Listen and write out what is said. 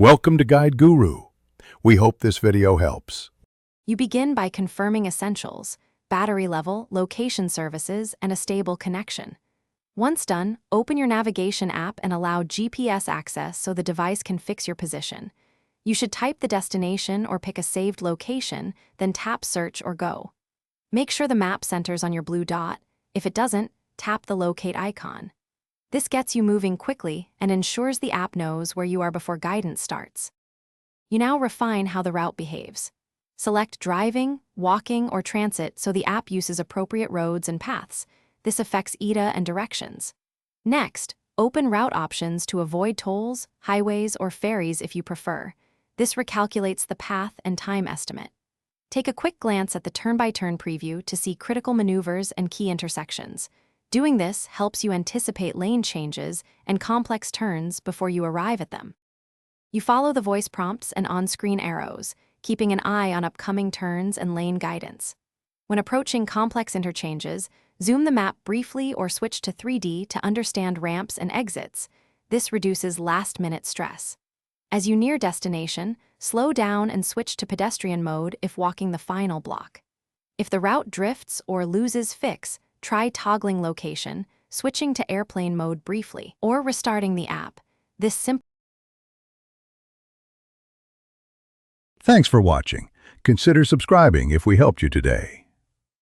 Welcome to Guide Guru. We hope this video helps. You begin by confirming essentials: battery level, location services, and a stable connection. Once done, open your navigation app and allow GPS access so the device can fix your position. You should type the destination or pick a saved location, then tap Search or Go. Make sure the map centers on your blue dot. If it doesn't, tap the locate icon. This gets you moving quickly and ensures the app knows where you are before guidance starts. You now refine how the route behaves. Select driving, walking, or transit so the app uses appropriate roads and paths. This affects ETA and directions. Next, open route options to avoid tolls, highways, or ferries if you prefer. This recalculates the path and time estimate. Take a quick glance at the turn-by-turn preview to see critical maneuvers and key intersections. Doing this helps you anticipate lane changes and complex turns before you arrive at them. You follow the voice prompts and on-screen arrows, keeping an eye on upcoming turns and lane guidance. When approaching complex interchanges, zoom the map briefly or switch to 3D to understand ramps and exits. This reduces last-minute stress. As you near destination, slow down and switch to pedestrian mode if walking the final block. If the route drifts or loses fix, try toggling location, switching to airplane mode briefly, or restarting the app. This simple. Thanks for watching. Consider subscribing if we helped you today.